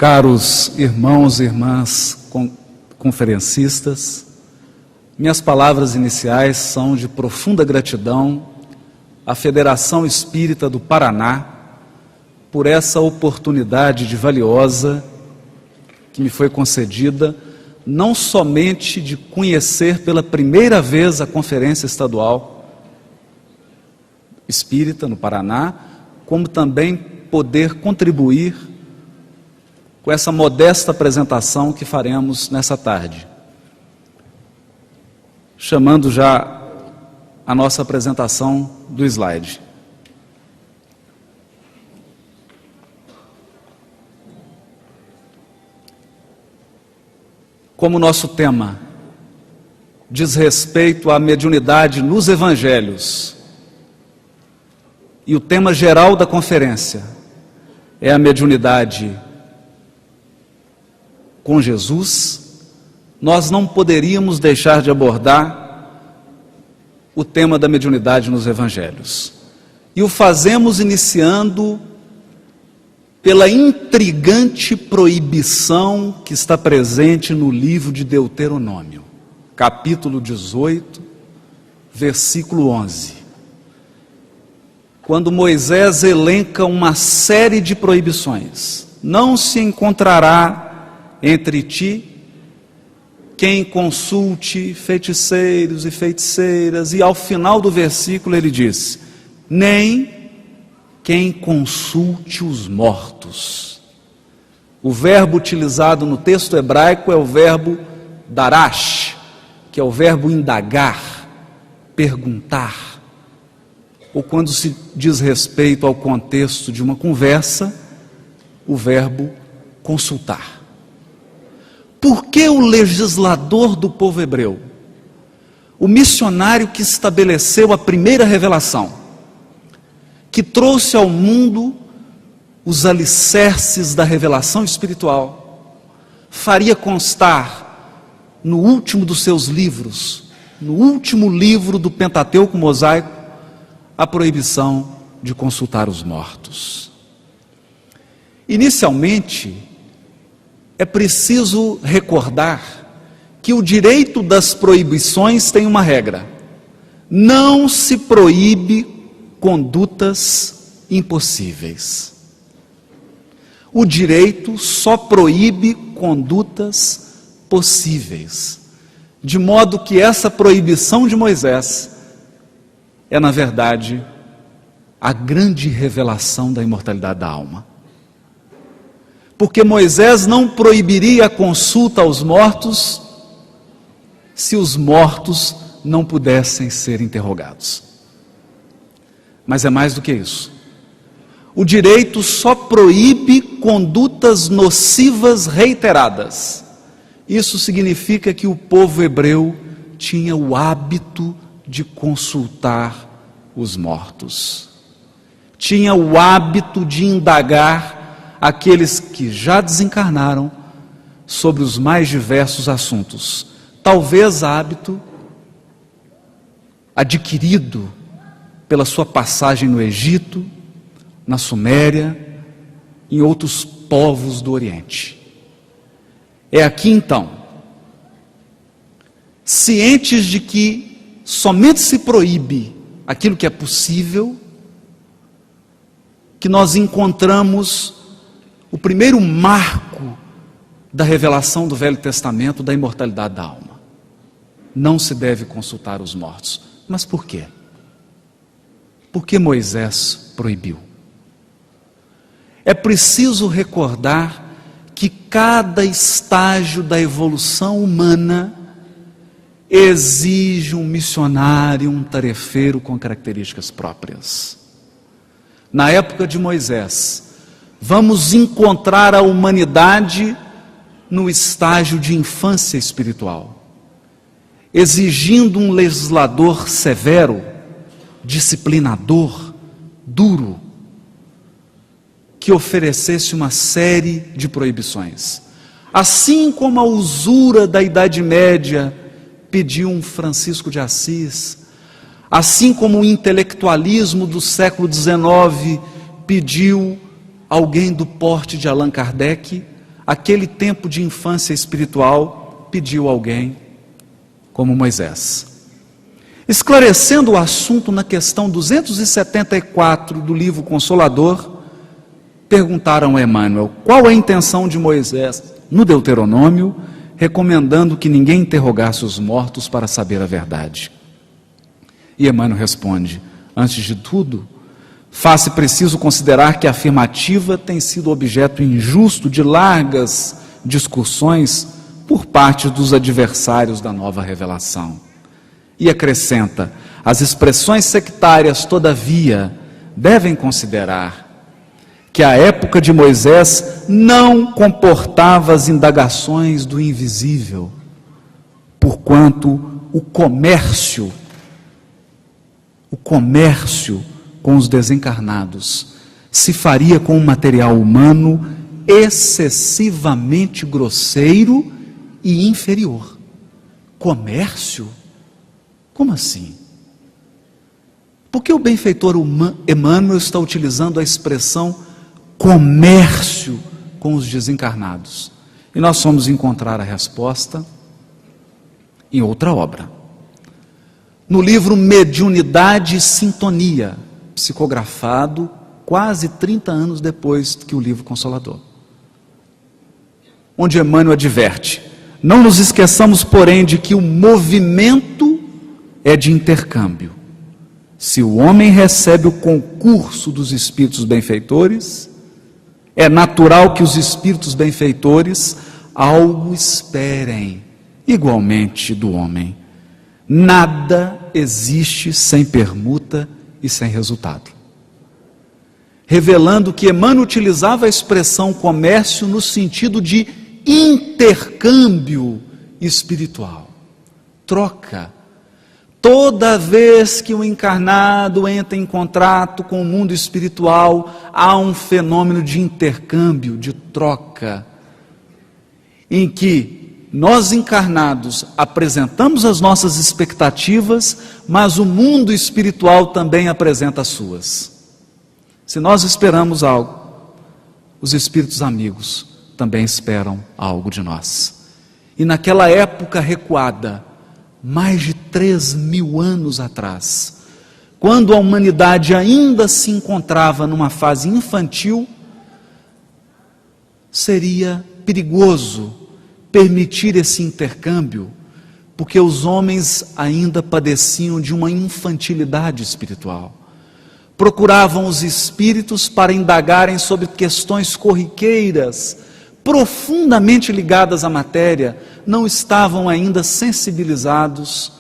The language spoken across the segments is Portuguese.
Caros irmãos e irmãs conferencistas, minhas palavras iniciais são de profunda gratidão à Federação Espírita do Paraná por essa oportunidade de valiosa que me foi concedida, não somente de conhecer pela primeira vez a Conferência Estadual Espírita no Paraná, como também poder contribuir com essa modesta apresentação que faremos nessa tarde. Chamando já a nossa apresentação do slide. Como nosso tema diz respeito à mediunidade nos evangelhos, e o tema geral da conferência é a mediunidade com Jesus, nós não poderíamos deixar de abordar o tema da mediunidade nos evangelhos. E o fazemos iniciando pela intrigante proibição que está presente no livro de Deuteronômio, capítulo 18, versículo 11. Quando Moisés elenca uma série de proibições: não se encontrará entre ti quem consulte feiticeiros e feiticeiras, e ao final do versículo ele diz: nem quem consulte os mortos. O verbo utilizado no texto hebraico é o verbo darash, que é o verbo indagar, perguntar, ou quando se diz respeito ao contexto de uma conversa, o verbo consultar. Por que o legislador do povo hebreu, o missionário que estabeleceu a primeira revelação, que trouxe ao mundo os alicerces da revelação espiritual, faria constar no último dos seus livros, no último livro do Pentateuco mosaico, a proibição de consultar os mortos? Inicialmente, é preciso recordar que o direito das proibições tem uma regra: não se proíbe condutas impossíveis. O direito só proíbe condutas possíveis, de modo que essa proibição de Moisés é, na verdade, a grande revelação da imortalidade da alma. Porque Moisés não proibiria a consulta aos mortos se os mortos não pudessem ser interrogados. Mas é mais do que isso. O direito só proíbe condutas nocivas reiteradas. Isso significa que o povo hebreu tinha o hábito de consultar os mortos. Tinha o hábito de indagar aqueles que já desencarnaram sobre os mais diversos assuntos. Talvez hábito adquirido pela sua passagem no Egito, na Suméria, em outros povos do Oriente. É aqui então, cientes de que somente se proíbe aquilo que é possível, que nós encontramos o primeiro marco da revelação do Velho Testamento da imortalidade da alma. Não se deve consultar os mortos. Mas por quê? Por que Moisés proibiu? É preciso recordar que cada estágio da evolução humana exige um missionário, um tarefeiro com características próprias. Na época de Moisés, vamos encontrar a humanidade no estágio de infância espiritual, exigindo um legislador severo, disciplinador, duro, que oferecesse uma série de proibições. Assim como a usura da Idade Média pediu um Francisco de Assis, assim como o intelectualismo do século XIX pediu alguém do porte de Allan Kardec, aquele tempo de infância espiritual, pediu alguém como Moisés. Esclarecendo o assunto na questão 274 do livro Consolador, perguntaram a Emmanuel qual a intenção de Moisés no Deuteronômio, recomendando que ninguém interrogasse os mortos para saber a verdade. E Emmanuel responde: antes de tudo, faz-se preciso considerar que a afirmativa tem sido objeto injusto de largas discussões por parte dos adversários da nova revelação. E acrescenta: as expressões sectárias, todavia, devem considerar que a época de Moisés não comportava as indagações do invisível, porquanto o comércio com os desencarnados se faria com um material humano excessivamente grosseiro e inferior. Comércio? Como assim? Por que o benfeitor Emmanuel está utilizando a expressão comércio com os desencarnados? E nós vamos encontrar a resposta em outra obra. No livro Mediunidade e Sintonia, psicografado quase 30 anos depois que o livro Consolador, onde Emmanuel adverte: não nos esqueçamos, porém, de que o movimento é de intercâmbio. Se o homem recebe o concurso dos espíritos benfeitores, é natural que os espíritos benfeitores algo esperem igualmente do homem. Nada existe sem permuta e sem resultado. Revelando que Emmanuel utilizava a expressão comércio no sentido de intercâmbio espiritual, troca. Toda vez que o encarnado entra em contato com o mundo espiritual, há um fenômeno de intercâmbio, de troca, em que nós encarnados apresentamos as nossas expectativas, mas o mundo espiritual também apresenta as suas. Se nós esperamos algo, os espíritos amigos também esperam algo de nós. E naquela época recuada, mais de 3.000 anos atrás, quando a humanidade ainda se encontrava numa fase infantil, seria perigoso permitir esse intercâmbio, porque os homens ainda padeciam de uma infantilidade espiritual. Procuravam os espíritos para indagarem sobre questões corriqueiras, profundamente ligadas à matéria, não estavam ainda sensibilizados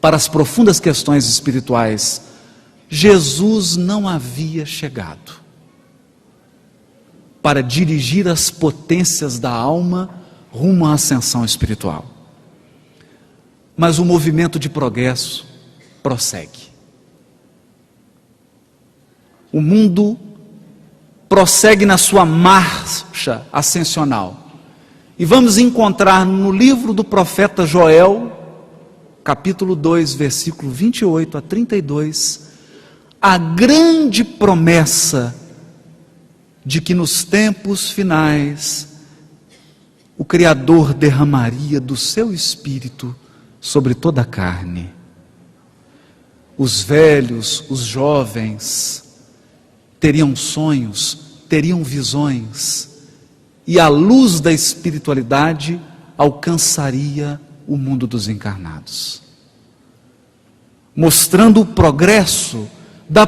para as profundas questões espirituais. Jesus não havia chegado para dirigir as potências da alma rumo à ascensão espiritual. Mas o movimento de progresso prossegue. O mundo prossegue na sua marcha ascensional. E vamos encontrar no livro do profeta Joel, capítulo 2, versículo 28 a 32, a grande promessa de que nos tempos finais o Criador derramaria do seu Espírito sobre toda a carne. Os velhos, os jovens, teriam sonhos, teriam visões, e a luz da espiritualidade alcançaria o mundo dos encarnados, mostrando o progresso da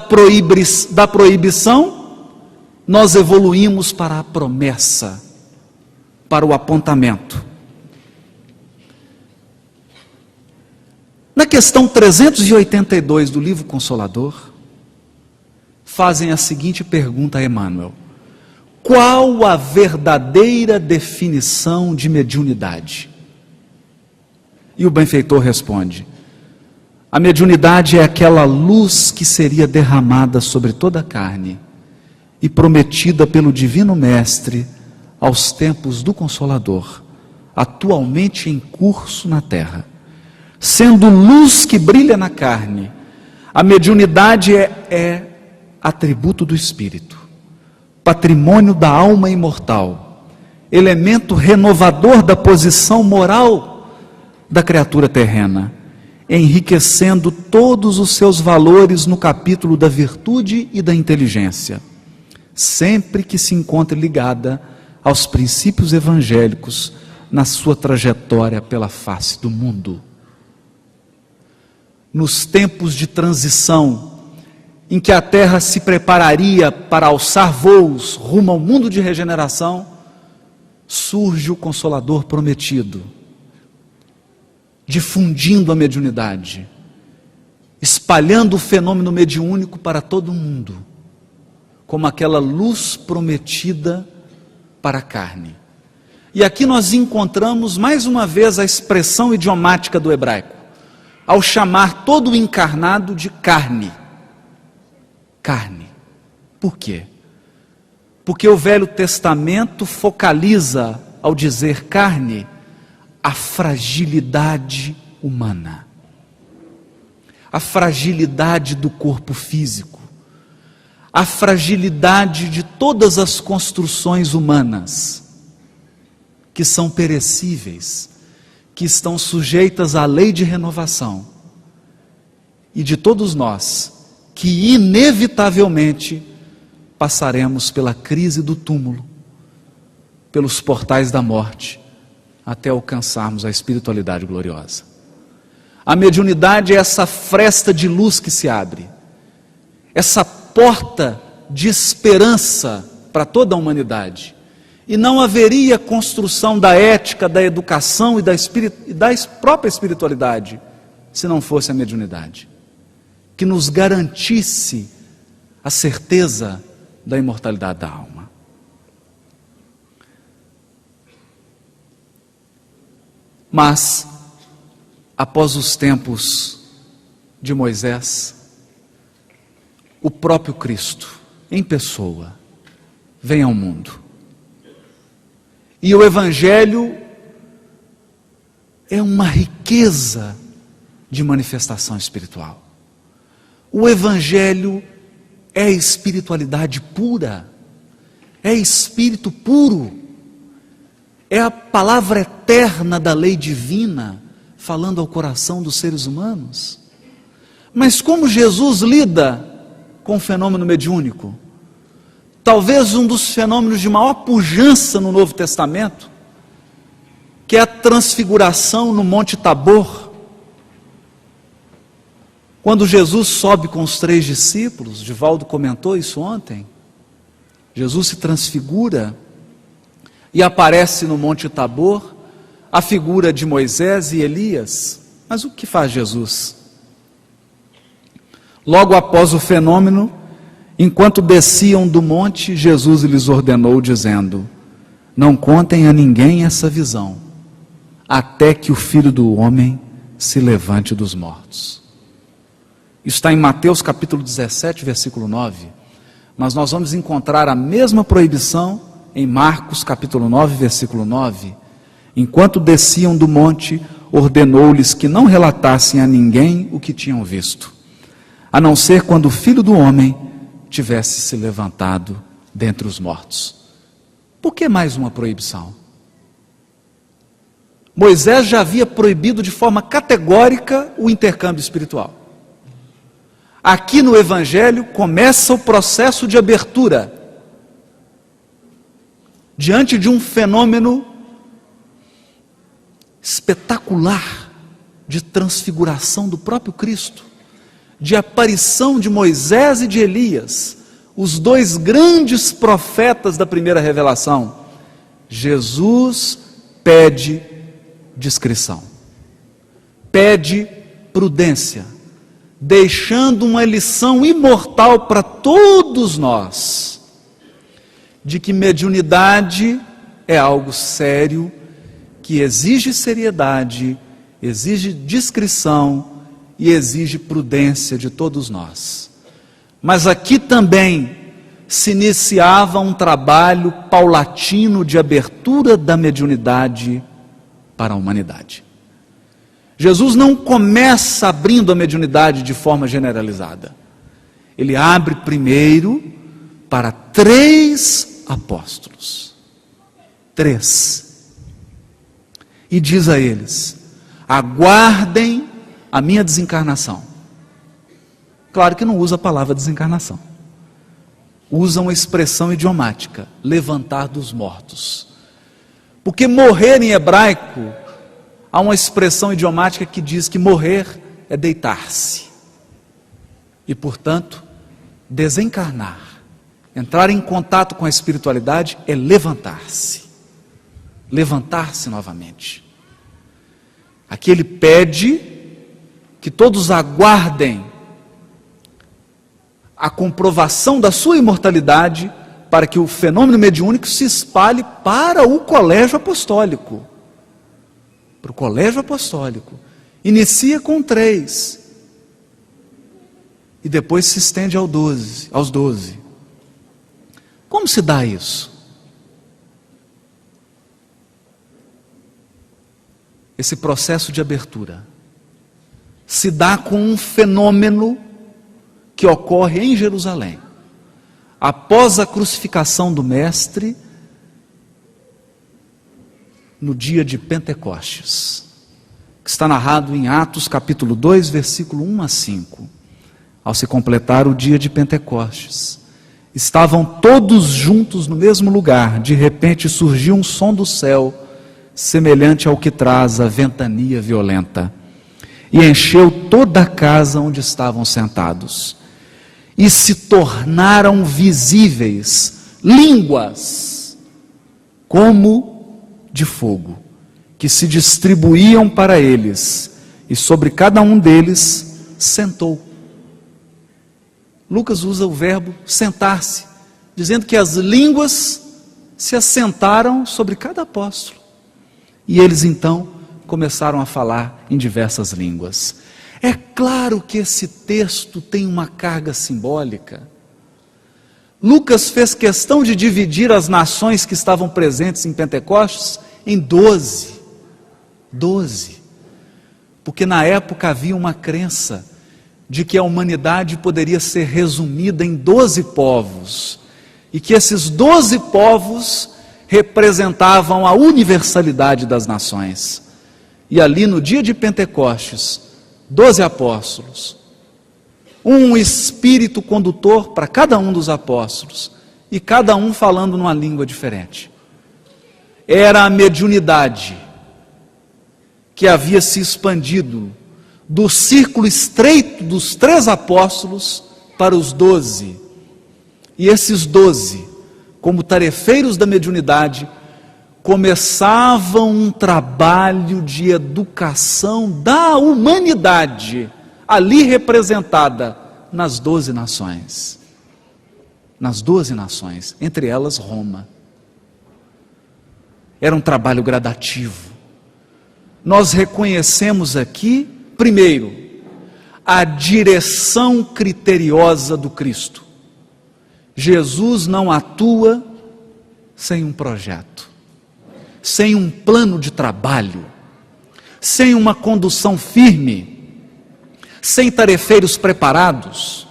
proibição. Nós evoluímos para a promessa, para o apontamento. Na questão 382 do livro Consolador, fazem a seguinte pergunta a Emmanuel: qual a verdadeira definição de mediunidade? E o benfeitor responde: a mediunidade é aquela luz que seria derramada sobre toda a carne e prometida pelo Divino Mestre aos tempos do Consolador, atualmente em curso na terra. Sendo luz que brilha na carne, a mediunidade é atributo do Espírito, patrimônio da alma imortal, elemento renovador da posição moral da criatura terrena, enriquecendo todos os seus valores no capítulo da virtude e da inteligência, sempre que se encontre ligada aos princípios evangélicos na sua trajetória pela face do mundo. Nos tempos de transição, em que a terra se prepararia para alçar voos rumo ao mundo de regeneração, surge o Consolador prometido, difundindo a mediunidade, espalhando o fenômeno mediúnico para todo o mundo, como aquela luz prometida para a carne. E aqui nós encontramos mais uma vez a expressão idiomática do hebraico, ao chamar todo o encarnado de carne. Carne. Por quê? Porque o Velho Testamento focaliza, ao dizer carne, a fragilidade humana, a fragilidade do corpo físico, a fragilidade de todas as construções humanas, que são perecíveis, que estão sujeitas à lei de renovação, e de todos nós, que inevitavelmente passaremos pela crise do túmulo, pelos portais da morte, até alcançarmos a espiritualidade gloriosa. A mediunidade é essa fresta de luz que se abre, essa porta de esperança para toda a humanidade. E não haveria construção da ética, da educação e da própria espiritualidade, se não fosse a mediunidade, que nos garantisse a certeza da imortalidade da alma. Mas, após os tempos de Moisés, o próprio Cristo, em pessoa, vem ao mundo. E o Evangelho é uma riqueza de manifestação espiritual. O Evangelho é espiritualidade pura, é espírito puro, é a palavra eterna da lei divina, falando ao coração dos seres humanos. Mas como Jesus lida com o fenômeno mediúnico? Talvez um dos fenômenos de maior pujança no Novo Testamento, que é a transfiguração no Monte Tabor. Quando Jesus sobe com os 3 discípulos, Divaldo comentou isso ontem, Jesus se transfigura e aparece no Monte Tabor a figura de Moisés e Elias. Mas o que faz Jesus? Logo após o fenômeno, enquanto desciam do monte, Jesus lhes ordenou, dizendo: não contem a ninguém essa visão, até que o Filho do Homem se levante dos mortos. Isso está em Mateus capítulo 17, versículo 9, mas nós vamos encontrar a mesma proibição em Marcos capítulo 9, versículo 9. Enquanto desciam do monte, ordenou-lhes que não relatassem a ninguém o que tinham visto, a não ser quando o Filho do Homem tivesse se levantado dentre os mortos. Por que mais uma proibição? Moisés já havia proibido de forma categórica o intercâmbio espiritual. Aqui no Evangelho começa o processo de abertura, diante de um fenômeno espetacular de transfiguração do próprio Cristo, de aparição de Moisés e de Elias, os 2 grandes profetas da primeira revelação. Jesus pede discrição, pede prudência, deixando uma lição imortal para todos nós, de que mediunidade é algo sério, que exige seriedade, exige discrição e exige prudência de todos nós. Mas aqui também se iniciava um trabalho paulatino de abertura da mediunidade para a humanidade. Jesus não começa abrindo a mediunidade de forma generalizada. Ele abre primeiro para 3 apóstolos. 3. E diz a eles: aguardem a minha desencarnação. Claro que não usa a palavra desencarnação. Usa uma expressão idiomática: levantar dos mortos. Porque morrer em hebraico, há uma expressão idiomática que diz que morrer é deitar-se. E, portanto, desencarnar, entrar em contato com a espiritualidade é levantar-se. Levantar-se novamente. Aqui ele pede que todos aguardem a comprovação da sua imortalidade, para que o fenômeno mediúnico se espalhe para o colégio apostólico. Para o colégio apostólico. Inicia com 3. E depois se estende aos 12. Como se dá isso? Esse processo de abertura se dá com um fenômeno que ocorre em Jerusalém. Após a crucificação do Mestre, no dia de Pentecostes, que está narrado em Atos capítulo 2, versículo 1 a 5. Ao se completar o dia de Pentecostes, estavam todos juntos no mesmo lugar. De repente surgiu um som do céu, semelhante ao que traz a ventania violenta, e encheu toda a casa onde estavam sentados. E se tornaram visíveis línguas, como de fogo, que se distribuíam para eles, e sobre cada um deles sentou. Lucas usa o verbo sentar-se, dizendo que as línguas se assentaram sobre cada apóstolo. E eles então começaram a falar em diversas línguas. É claro que esse texto tem uma carga simbólica. Lucas fez questão de dividir as nações que estavam presentes em Pentecostes em 12. 12. Porque na época havia uma crença de que a humanidade poderia ser resumida em 12 povos. E que esses 12 povos representavam a universalidade das nações. E ali no dia de Pentecostes, 12 apóstolos, um espírito condutor para cada um dos apóstolos, e cada um falando numa língua diferente. Era a mediunidade que havia se expandido do círculo estreito dos 3 apóstolos para os 12. E esses 12, como tarefeiros da mediunidade, começavam um trabalho de educação da humanidade, ali representada nas 12 nações. Nas 12 nações, entre elas Roma. Era um trabalho gradativo. Nós reconhecemos aqui, primeiro, a direção criteriosa do Cristo. Jesus não atua sem um projeto, sem um plano de trabalho, sem uma condução firme, sem tarefeiros preparados.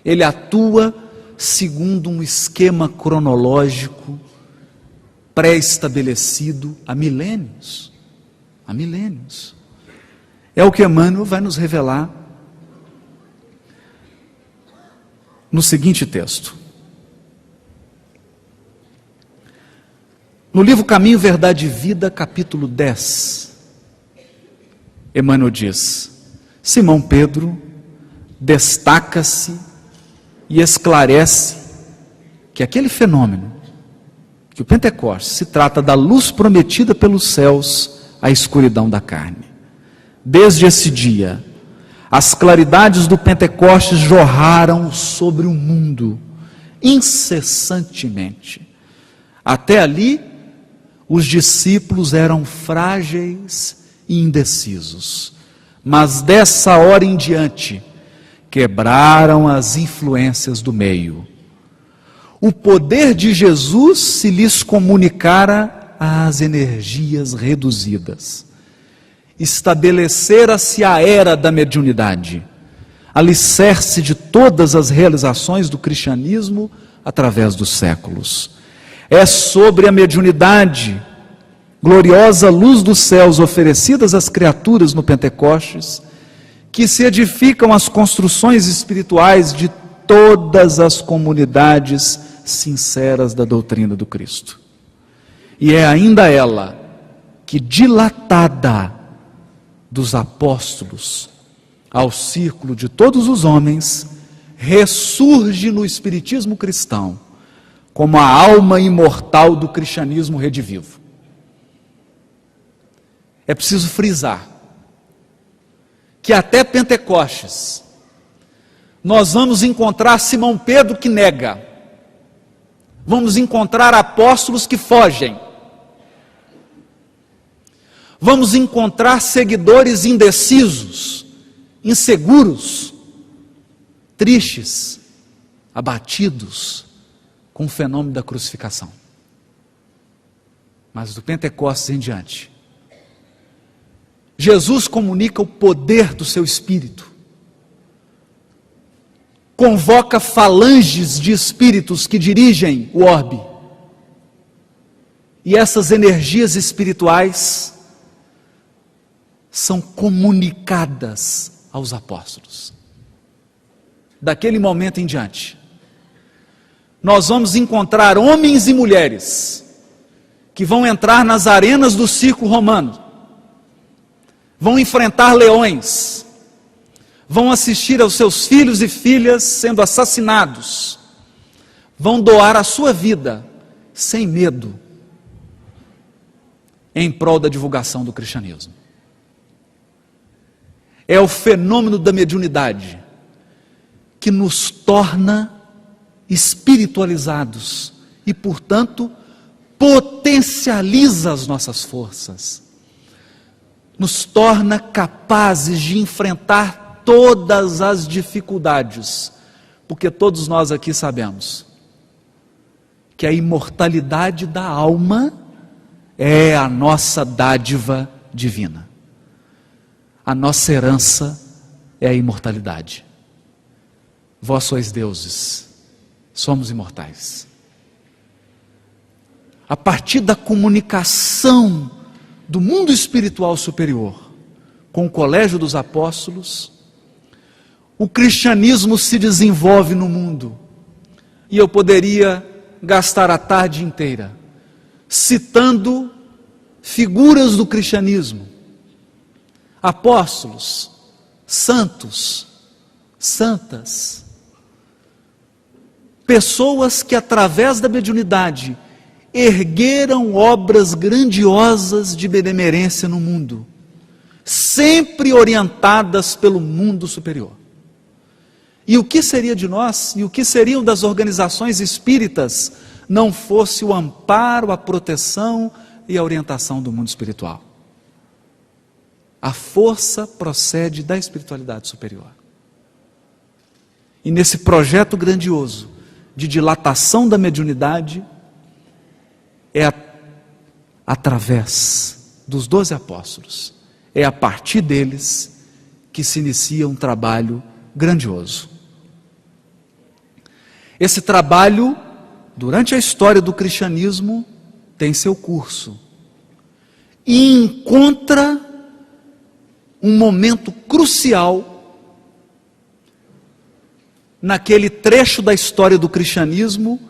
Ele atua segundo um esquema cronológico pré-estabelecido há milênios. Há milênios. É o que Emmanuel vai nos revelar no seguinte texto. No livro Caminho, Verdade e Vida, capítulo 10, Emmanuel diz: Simão Pedro destaca-se e esclarece que aquele fenômeno, que o Pentecostes se trata da luz prometida pelos céus à escuridão da carne. Desde esse dia, as claridades do Pentecostes jorraram sobre o mundo, incessantemente. Até ali, os discípulos eram frágeis e indecisos. Mas dessa hora em diante, quebraram as influências do meio. O poder de Jesus se lhes comunicara às energias reduzidas. Estabelecera-se a era da mediunidade, alicerce de todas as realizações do cristianismo através dos séculos. É sobre a mediunidade, gloriosa luz dos céus oferecidas às criaturas no Pentecostes, que se edificam as construções espirituais de todas as comunidades sinceras da doutrina do Cristo. E é ainda ela que, dilatada dos apóstolos ao círculo de todos os homens, ressurge no espiritismo cristão como a alma imortal do cristianismo redivivo. É preciso frisar que até Pentecostes nós vamos encontrar Simão Pedro que nega, vamos encontrar apóstolos que fogem, vamos encontrar seguidores indecisos, inseguros, tristes, abatidos com o fenômeno da crucificação. Mas do Pentecostes em diante, Jesus comunica o poder do seu Espírito, convoca falanges de espíritos que dirigem o orbe, e essas energias espirituais são comunicadas aos apóstolos. Daquele momento em diante, nós vamos encontrar homens e mulheres que vão entrar nas arenas do circo romano, vão enfrentar leões, vão assistir aos seus filhos e filhas sendo assassinados, vão doar a sua vida sem medo em prol da divulgação do cristianismo. É o fenômeno da mediunidade que nos torna espiritualizados e, portanto, potencializa as nossas forças, nos torna capazes de enfrentar todas as dificuldades, porque todos nós aqui sabemos que a imortalidade da alma é a nossa dádiva divina. A nossa herança é a imortalidade. Vós sois deuses, somos imortais. A partir da comunicação do mundo espiritual superior com o colégio dos apóstolos, o cristianismo se desenvolve no mundo. E eu poderia gastar a tarde inteira citando figuras do cristianismo, apóstolos, santos, santas, pessoas que através da mediunidade ergueram obras grandiosas de benemerência no mundo, sempre orientadas pelo mundo superior. E o que seria de nós, e o que seriam das organizações espíritas, não fosse o amparo, a proteção e a orientação do mundo espiritual? A força procede da espiritualidade superior. E nesse projeto grandioso de dilatação da mediunidade, é através dos 12 apóstolos, é a partir deles que se inicia um trabalho grandioso. Esse trabalho, durante a história do cristianismo, tem seu curso e encontra um momento crucial naquele trecho da história do cristianismo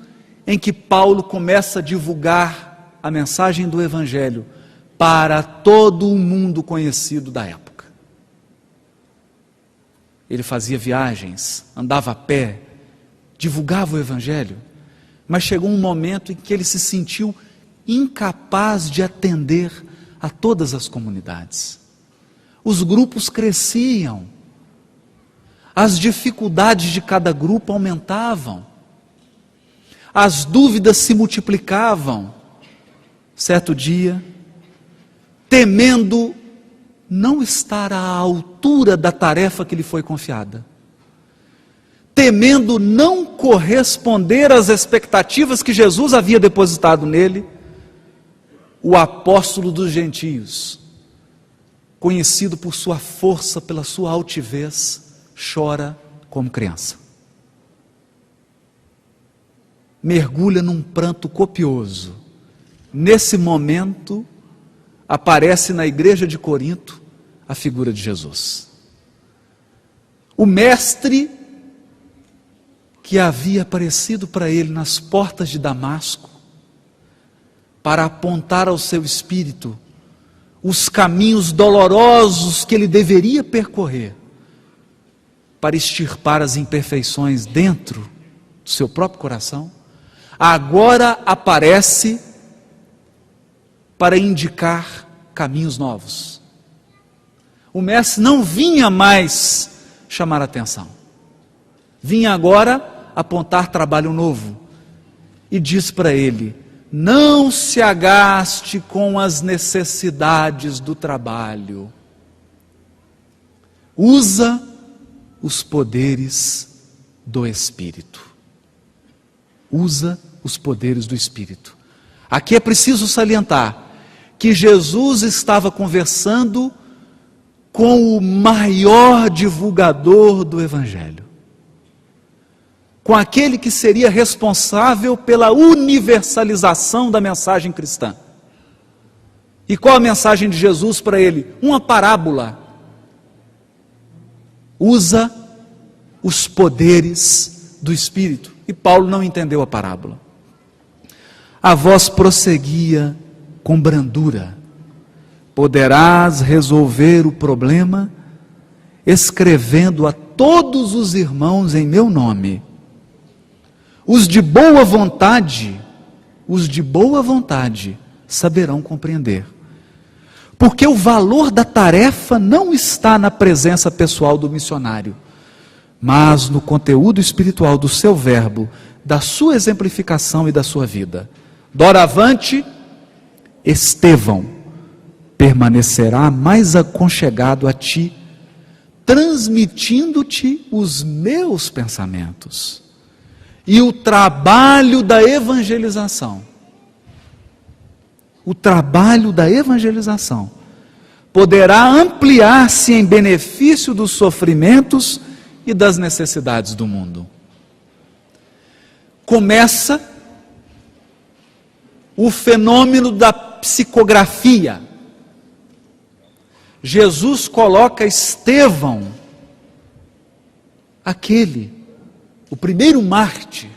em que Paulo começa a divulgar a mensagem do Evangelho para todo o mundo conhecido da época. Ele fazia viagens, andava a pé, divulgava o Evangelho, mas chegou um momento em que ele se sentiu incapaz de atender a todas as comunidades. Os grupos cresciam, as dificuldades de cada grupo aumentavam, as dúvidas se multiplicavam. Certo dia, temendo não estar à altura da tarefa que lhe foi confiada, temendo não corresponder às expectativas que Jesus havia depositado nele, o apóstolo dos gentios, conhecido por sua força, pela sua altivez, chora como criança. mergulha num pranto copioso. Nesse momento, aparece na igreja de Corinto a figura de Jesus. O mestre que havia aparecido para ele nas portas de Damasco, para apontar ao seu espírito os caminhos dolorosos que ele deveria percorrer, para extirpar as imperfeições dentro do seu próprio coração, agora aparece para indicar caminhos novos. O mestre não vinha mais chamar atenção, vinha agora apontar trabalho novo, e diz para ele: não se agaste com as necessidades do trabalho, usa os poderes do Espírito. Usa os poderes do Espírito. Aqui é preciso salientar que Jesus estava conversando com o maior divulgador do Evangelho, com aquele que seria responsável pela universalização da mensagem cristã. E qual a mensagem de Jesus para ele? Uma parábola. Usa os poderes do Espírito. E Paulo não entendeu a parábola. A voz prosseguia com brandura: poderás resolver o problema escrevendo a todos os irmãos em meu nome. Os de boa vontade saberão compreender. Porque o valor da tarefa não está na presença pessoal do missionário, mas no conteúdo espiritual do seu verbo, da sua exemplificação e da sua vida. Doravante, Estevão permanecerá mais aconchegado a ti, transmitindo-te os meus pensamentos. E o trabalho da evangelização, poderá ampliar-se em benefício dos sofrimentos e das necessidades do mundo. Começa o fenômeno da psicografia. Jesus coloca Estevão, o primeiro mártir,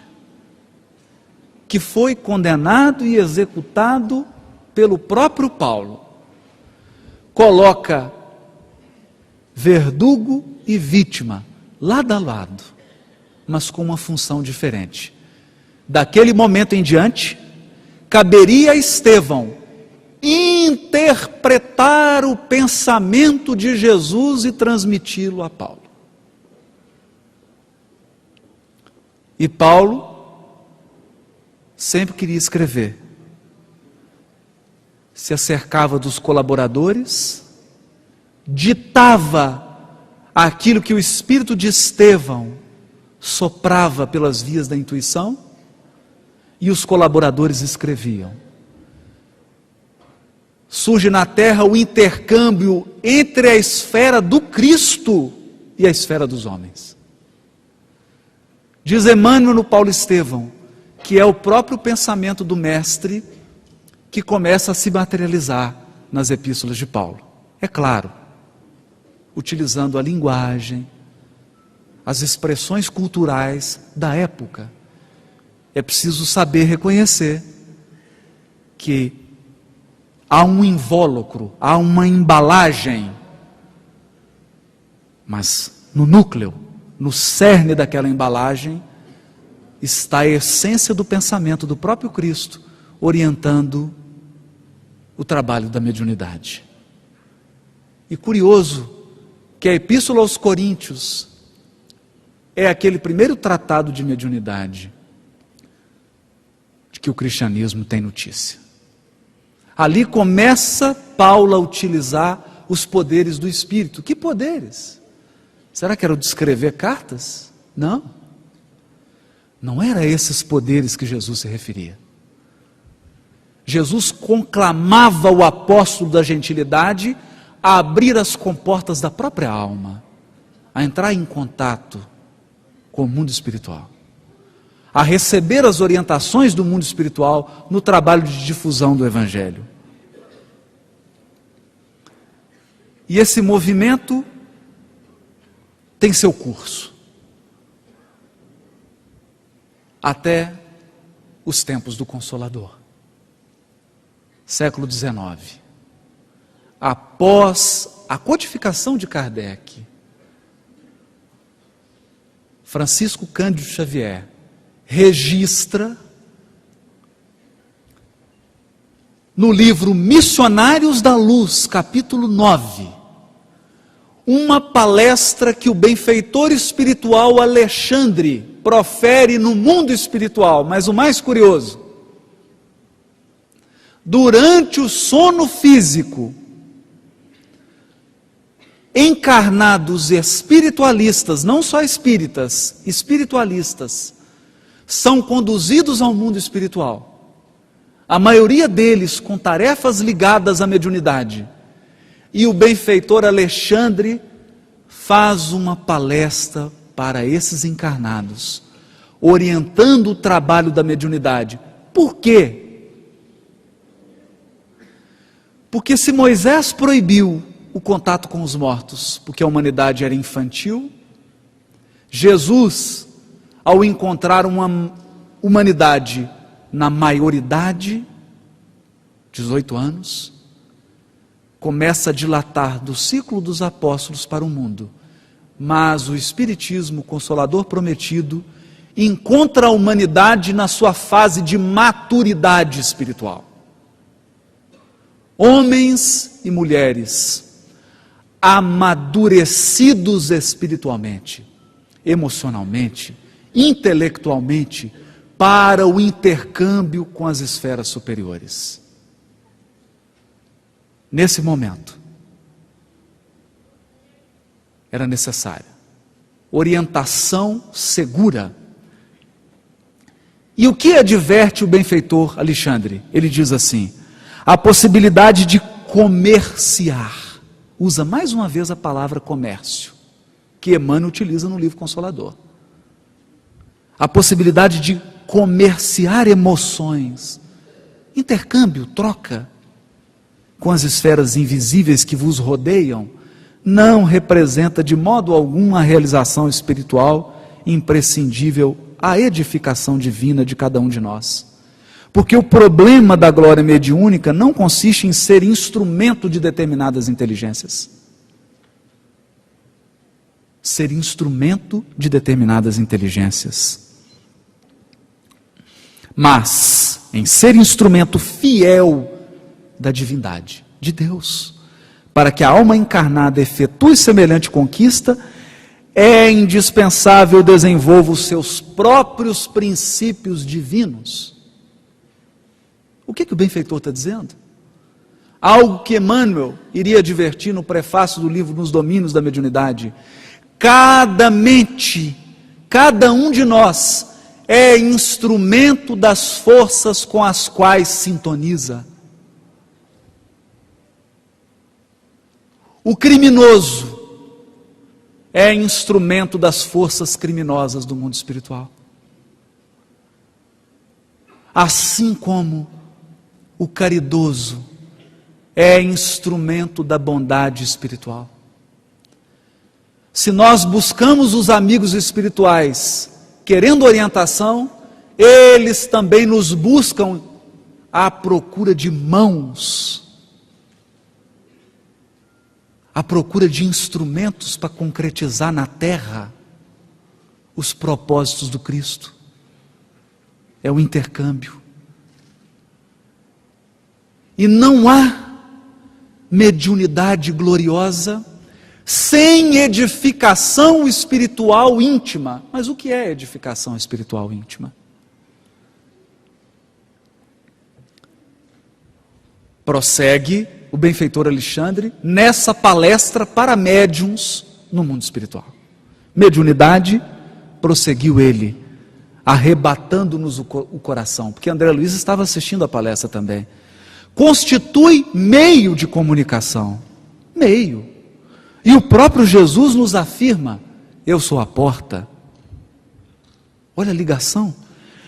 que foi condenado e executado pelo próprio Paulo, coloca verdugo e vítima lado a lado, mas com uma função diferente. Daquele momento em diante, caberia a Estevão interpretar o pensamento de Jesus e transmiti-lo a Paulo. E Paulo sempre queria escrever. Se acercava dos colaboradores, ditava aquilo que o espírito de Estevão soprava pelas vias da intuição, e os colaboradores escreviam. Surge na terra o intercâmbio entre a esfera do Cristo e a esfera dos homens. Diz Emmanuel no Paulo Estevão, que é o próprio pensamento do mestre que começa a se materializar nas epístolas de Paulo. É claro, utilizando a linguagem, as expressões culturais da época. É preciso saber reconhecer que há um invólucro, há uma embalagem, mas no núcleo, no cerne daquela embalagem, está a essência do pensamento do próprio Cristo, orientando o trabalho da mediunidade. E curioso que a Epístola aos Coríntios é aquele primeiro tratado de mediunidade de que o cristianismo tem notícia. Ali começa Paulo a utilizar os poderes do Espírito. Que poderes? Será que era o de escrever cartas? Não. Não era a esses poderes que Jesus se referia. Jesus conclamava o apóstolo da gentilidade a abrir as comportas da própria alma, a entrar em contato com o mundo espiritual. a receber as orientações do mundo espiritual no trabalho de difusão do Evangelho. E esse movimento tem seu curso até os tempos do Consolador, século XIX. Após a codificação de Kardec, Francisco Cândido Xavier registra no livro Missionários da Luz, capítulo 9, uma palestra que o benfeitor espiritual Alexandre profere no mundo espiritual. Mas o mais curioso, durante o sono físico, encarnados espiritualistas, não só espíritas, espiritualistas, são conduzidos ao mundo espiritual. A maioria deles com tarefas ligadas à mediunidade. E o benfeitor Alexandre faz uma palestra para esses encarnados, orientando o trabalho da mediunidade. Por quê? Porque se Moisés proibiu o contato com os mortos, porque a humanidade era infantil, Jesus, ao encontrar uma humanidade na maioridade, 18 anos, começa a dilatar do ciclo dos apóstolos para o mundo. Mas o Espiritismo, Consolador prometido, encontra a humanidade na sua fase de maturidade espiritual. Homens e mulheres amadurecidos espiritualmente, emocionalmente, intelectualmente, para o intercâmbio com as esferas superiores. Nesse momento, era necessária orientação segura. E o que adverte o benfeitor Alexandre? Ele diz assim: a possibilidade de comerciar. Usa mais uma vez a palavra comércio, que Emmanuel utiliza no livro Consolador. A possibilidade de comerciar emoções, intercâmbio, troca, com as esferas invisíveis que vos rodeiam, não representa de modo algum a realização espiritual imprescindível à edificação divina de cada um de nós. Porque o problema da glória mediúnica não consiste em ser instrumento de determinadas inteligências. Ser instrumento de determinadas inteligências. Mas em ser instrumento fiel da divindade, de Deus. Para que a alma encarnada efetue semelhante conquista, é indispensável desenvolver os seus próprios princípios divinos. O que o benfeitor está dizendo? Algo que Emmanuel iria advertir no prefácio do livro Nos Domínios da Mediunidade. Cada mente, cada um de nós é instrumento das forças com as quais sintoniza. O criminoso é instrumento das forças criminosas do mundo espiritual. Assim como o caridoso é instrumento da bondade espiritual. Se nós buscamos os amigos espirituais querendo orientação, eles também nos buscam à procura de mãos, à procura de instrumentos para concretizar na terra os propósitos do Cristo. É o intercâmbio. E não há mediunidade gloriosa sem edificação espiritual íntima. Mas o que é edificação espiritual íntima? Prossegue o benfeitor Alexandre nessa palestra para médiuns no mundo espiritual. Mediunidade, prosseguiu ele, arrebatando-nos o coração, porque André Luiz estava assistindo a palestra também. Constitui meio de comunicação. Meio. E o próprio Jesus nos afirma: eu sou a porta. Olha a ligação.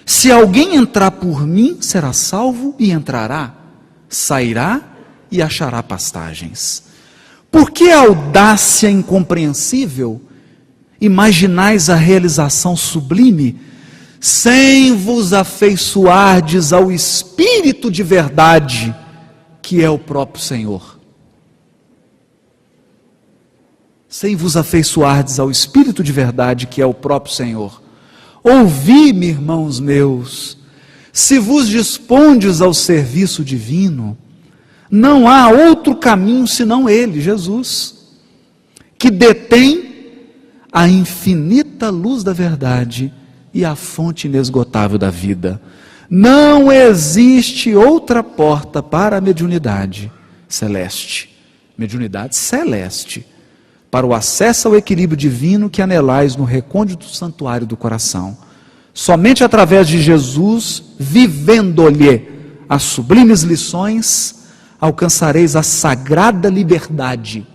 Se alguém entrar por mim, será salvo e entrará, sairá e achará pastagens. Por que a audácia incompreensível? Imaginais a realização sublime, sem vos afeiçoardes ao Espírito de verdade, que é o próprio Senhor. Sem vos afeiçoardes ao Espírito de verdade, que é o próprio Senhor. Ouvi-me, irmãos meus, se vos dispondes ao serviço divino, não há outro caminho senão Ele, Jesus, que detém a infinita luz da verdade e a fonte inesgotável da vida. Não existe outra porta para a mediunidade celeste, para o acesso ao equilíbrio divino que anelais no recôndito santuário do coração. Somente através de Jesus, vivendo-lhe as sublimes lições, alcançareis a sagrada liberdade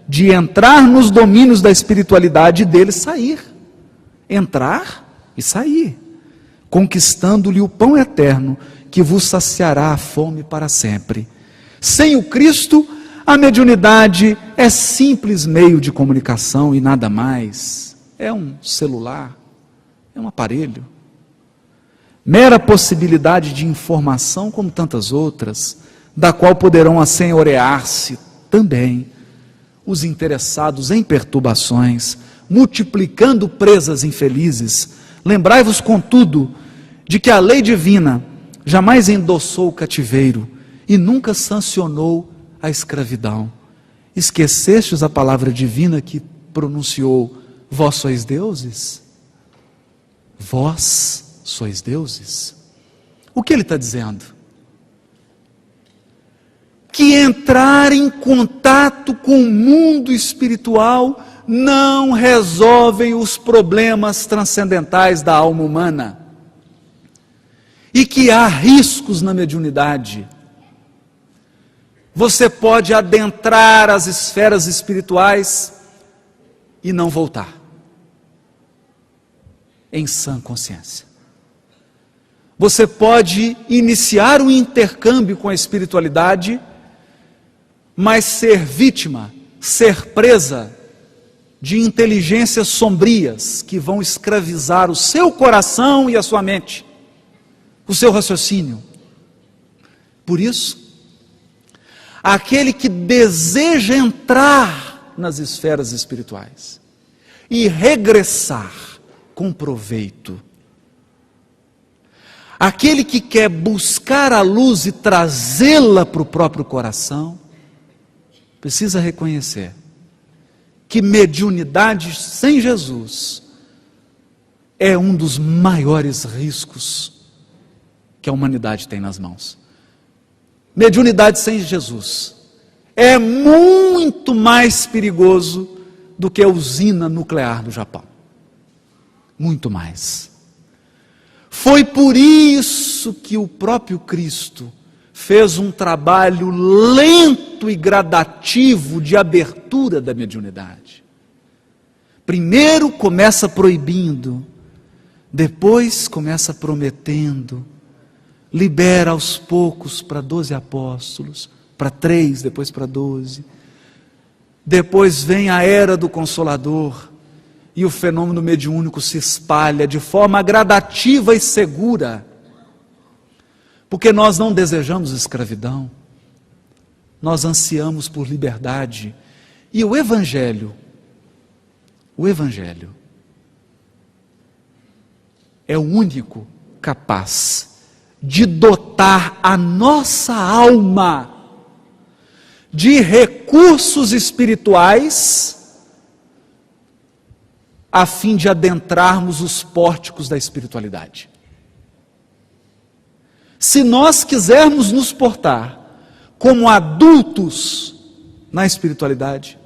de entrar nos domínios da espiritualidade e dele sair. Entrar e sair, conquistando-lhe o pão eterno que vos saciará a fome para sempre. Sem o Cristo, a mediunidade é simples meio de comunicação e nada mais. É um celular, é um aparelho. Mera possibilidade de informação como tantas outras, da qual poderão assenhorear-se também os interessados em perturbações, multiplicando presas infelizes. Lembrai-vos, contudo, de que a lei divina jamais endossou o cativeiro e nunca sancionou a escravidão. Esquecestes a palavra divina que pronunciou: vós sois deuses? Vós sois deuses? O que ele está dizendo? Que entrar em contato com o mundo espiritual não resolvem os problemas transcendentais da alma humana. E que há riscos na mediunidade. Você pode adentrar as esferas espirituais e não voltar. Em sã consciência. Você pode iniciar um intercâmbio com a espiritualidade, mas ser vítima, ser presa de inteligências sombrias que vão escravizar o seu coração e a sua mente, o seu raciocínio. Por isso, aquele que deseja entrar nas esferas espirituais e regressar com proveito, aquele que quer buscar a luz e trazê-la para o próprio coração, precisa reconhecer que mediunidade sem Jesus é um dos maiores riscos que a humanidade tem nas mãos. Mediunidade sem Jesus é muito mais perigoso do que a usina nuclear do Japão. Muito mais. Foi por isso que o próprio Cristo fez um trabalho lento e gradativo de abertura da mediunidade. Primeiro começa proibindo, depois começa prometendo, libera aos poucos para 12 apóstolos, para 3, depois para 12. Depois vem a era do Consolador, e o fenômeno mediúnico se espalha de forma gradativa e segura. Porque nós não desejamos escravidão, nós ansiamos por liberdade. E o Evangelho é o único capaz de dotar a nossa alma de recursos espirituais a fim de adentrarmos os pórticos da espiritualidade. Se nós quisermos nos portar como adultos na espiritualidade,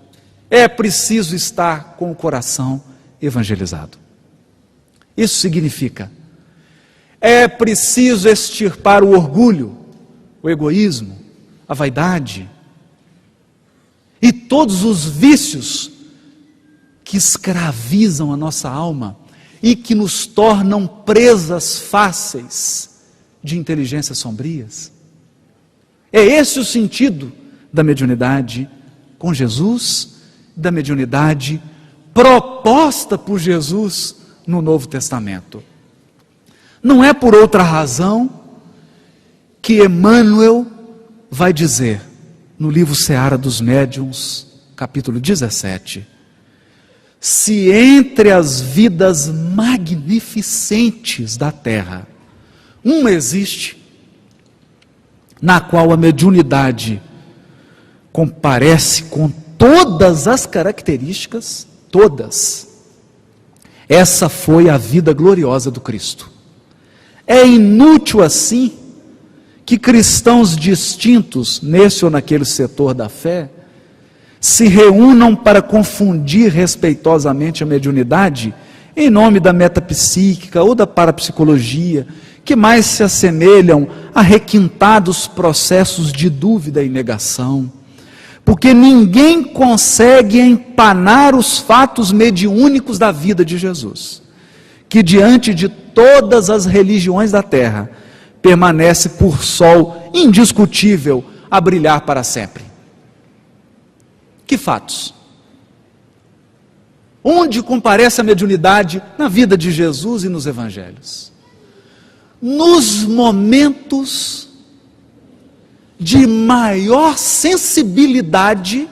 é preciso estar com o coração evangelizado. Isso significa, é preciso extirpar o orgulho, o egoísmo, a vaidade e todos os vícios que escravizam a nossa alma e que nos tornam presas fáceis de inteligências sombrias. É esse o sentido da mediunidade com Jesus, da mediunidade proposta por Jesus no Novo Testamento. Não é por outra razão que Emmanuel vai dizer no livro Seara dos Médiuns, capítulo 17, se entre as vidas magnificentes da terra, uma existe, na qual a mediunidade comparece com todas as características, todas, essa foi a vida gloriosa do Cristo. É inútil assim que cristãos distintos, nesse ou naquele setor da fé, se reúnam para confundir respeitosamente a mediunidade em nome da metapsíquica ou da parapsicologia, que mais se assemelham a requintados processos de dúvida e negação, porque ninguém consegue empanar os fatos mediúnicos da vida de Jesus, que diante de todas as religiões da terra, permanece por sol indiscutível a brilhar para sempre. Que fatos? Onde comparece a mediunidade na vida de Jesus e nos evangelhos? Nos momentos de maior sensibilidade,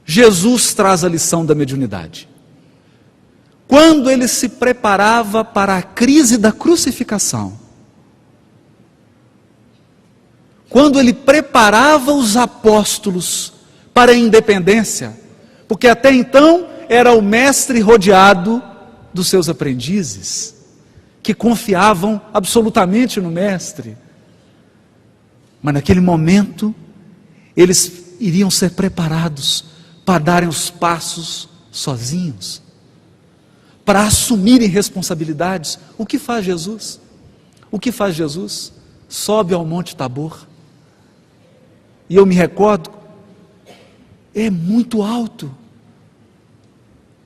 Jesus traz a lição da mediunidade. Quando ele se preparava para a crise da crucificação, quando ele preparava os apóstolos para a independência, porque até então era o mestre rodeado dos seus aprendizes, que confiavam absolutamente no mestre, mas naquele momento, eles iriam ser preparados para darem os passos sozinhos, para assumirem responsabilidades. O que faz Jesus? O que faz Jesus? Sobe ao Monte Tabor. E eu me recordo, é muito alto.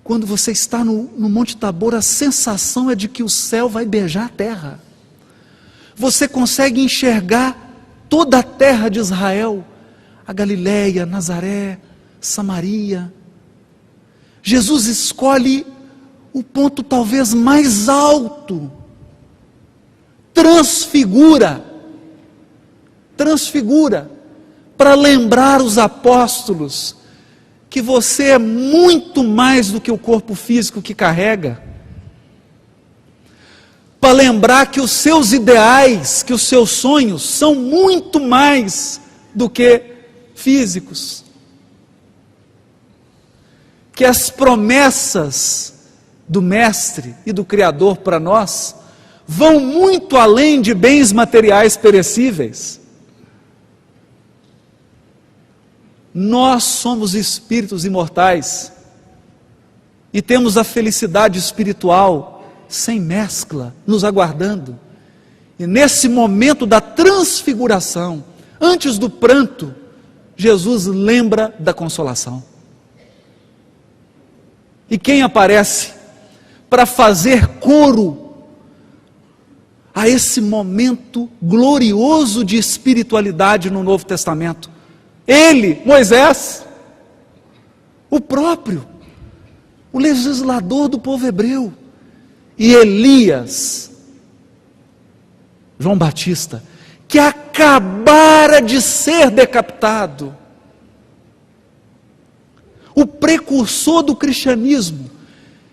Quando você está no Monte Tabor, a sensação é de que o céu vai beijar a terra. Você consegue enxergar toda a terra de Israel, a Galileia, Nazaré, Samaria. Jesus escolhe o ponto talvez mais alto, transfigura, para lembrar os apóstolos que você é muito mais do que o corpo físico que carrega, para lembrar que os seus ideais, que os seus sonhos são muito mais do que físicos, que as promessas do Mestre e do Criador para nós vão muito além de bens materiais perecíveis. Nós somos espíritos imortais e temos a felicidade espiritual sem mescla nos aguardando. E nesse momento da transfiguração, antes do pranto, Jesus lembra da consolação. E quem aparece para fazer coro a esse momento glorioso de espiritualidade no Novo Testamento? Ele, Moisés, o próprio, o legislador do povo hebreu, e Elias, João Batista, que acabara de ser decapitado, o precursor do cristianismo,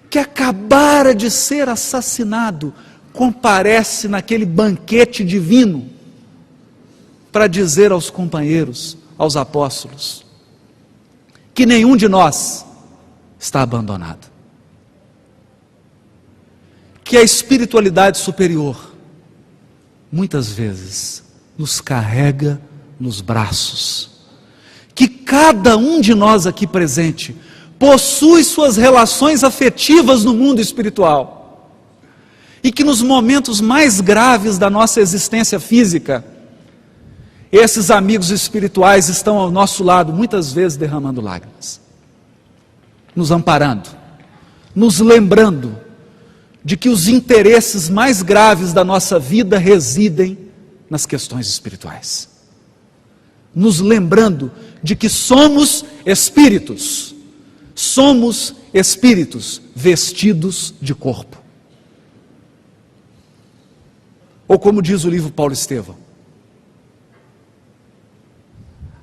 que acabara de ser assassinado, comparece naquele banquete divino, para dizer aos companheiros, aos apóstolos, que nenhum de nós está abandonado, que a espiritualidade superior, muitas vezes, nos carrega nos braços, que cada um de nós aqui presente, possui suas relações afetivas no mundo espiritual, e que nos momentos mais graves da nossa existência física, esses amigos espirituais estão ao nosso lado, muitas vezes derramando lágrimas, nos amparando, nos lembrando de que os interesses mais graves da nossa vida residem nas questões espirituais. Nos lembrando de que somos espíritos vestidos de corpo. Ou como diz o livro Paulo Estevão,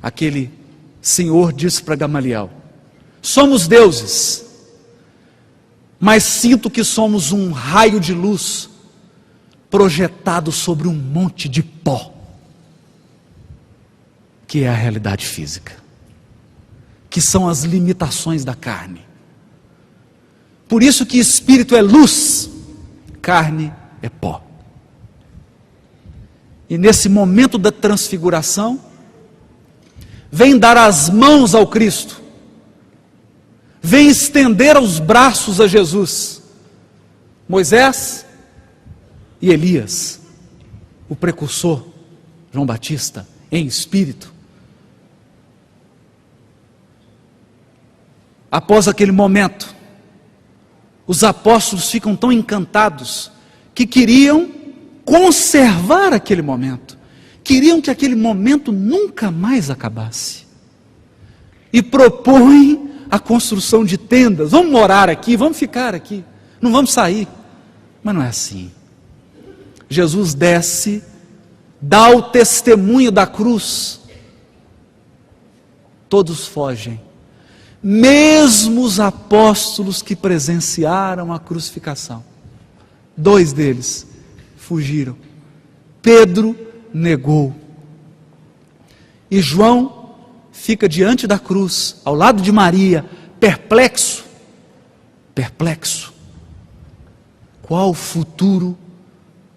aquele senhor disse para Gamaliel: somos deuses, mas sinto que somos um raio de luz projetado sobre um monte de pó, que é a realidade física, que são as limitações da carne. Por isso que espírito é luz, carne é pó. E nesse momento da transfiguração, vem dar as mãos ao Cristo, vem estender os braços a Jesus, Moisés e Elias, o precursor, João Batista, em espírito. Após aquele momento, os apóstolos ficam tão encantados que queriam conservar aquele momento, queriam que aquele momento nunca mais acabasse, e propõem a construção de tendas. Vamos morar aqui, vamos ficar aqui, não vamos sair. Mas não é assim. Jesus desce, dá o testemunho da cruz, todos fogem, mesmo os apóstolos que presenciaram a crucificação. 2 deles fugiram. Pedro negou. E João fica diante da cruz, ao lado de Maria, perplexo. Qual o futuro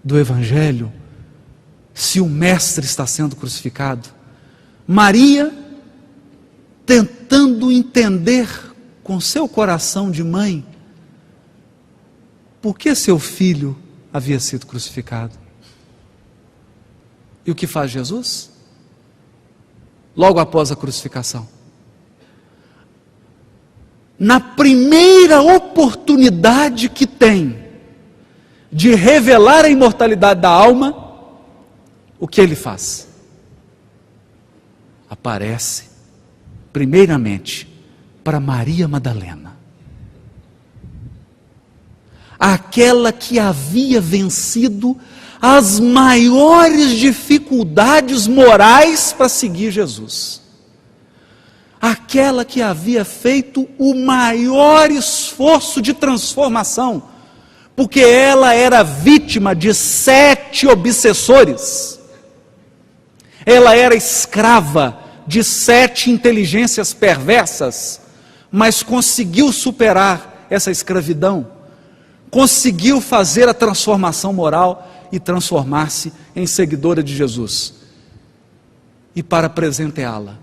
do Evangelho se o Mestre está sendo crucificado? Maria, tentando entender com seu coração de mãe, por que seu filho havia sido crucificado. E o que faz Jesus? Logo após a crucificação, na primeira oportunidade que tem de revelar a imortalidade da alma, o que ele faz? Aparece primeiramente para Maria Madalena, aquela que havia vencido as maiores dificuldades morais para seguir Jesus, aquela que havia feito o maior esforço de transformação, porque ela era vítima de 7 obsessores, ela era escrava de 7 inteligências perversas, mas conseguiu superar essa escravidão, conseguiu fazer a transformação moral e transformar-se em seguidora de Jesus. E para presenteá-la,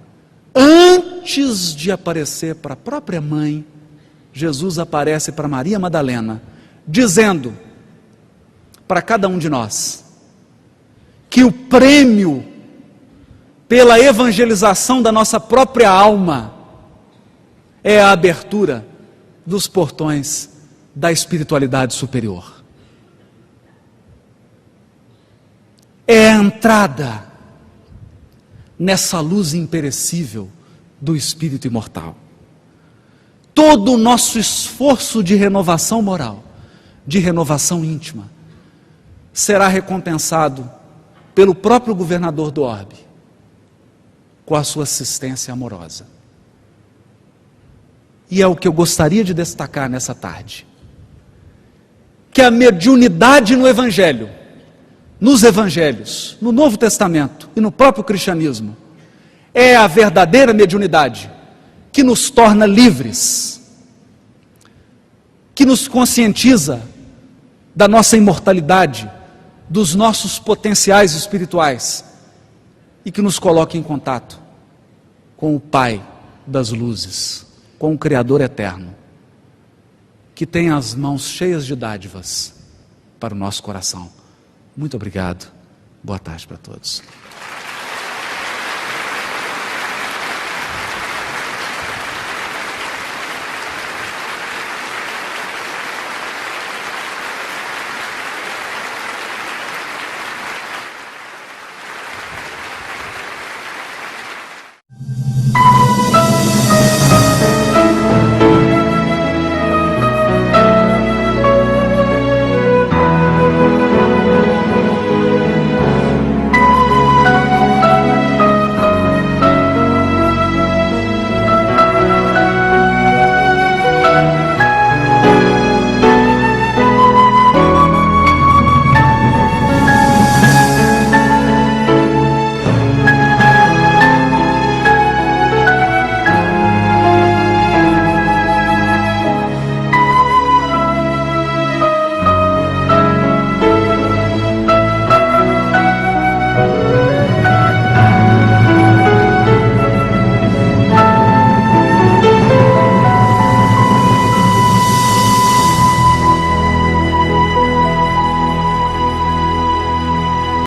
antes de aparecer para a própria mãe, Jesus aparece para Maria Madalena, dizendo para cada um de nós que o prêmio pela evangelização da nossa própria alma é a abertura dos portões da espiritualidade superior. É a entrada nessa luz imperecível do Espírito imortal. Todo o nosso esforço de renovação moral, de renovação íntima, será recompensado pelo próprio governador do orbe, com a sua assistência amorosa. E é o que eu gostaria de destacar nessa tarde, que a mediunidade no Evangelho, nos Evangelhos, no Novo Testamento e no próprio cristianismo, é a verdadeira mediunidade que nos torna livres, que nos conscientiza da nossa imortalidade, dos nossos potenciais espirituais e que nos coloca em contato com o Pai das luzes, com o Criador eterno, que tem as mãos cheias de dádivas para o nosso coração. Muito obrigado. Boa tarde para todos.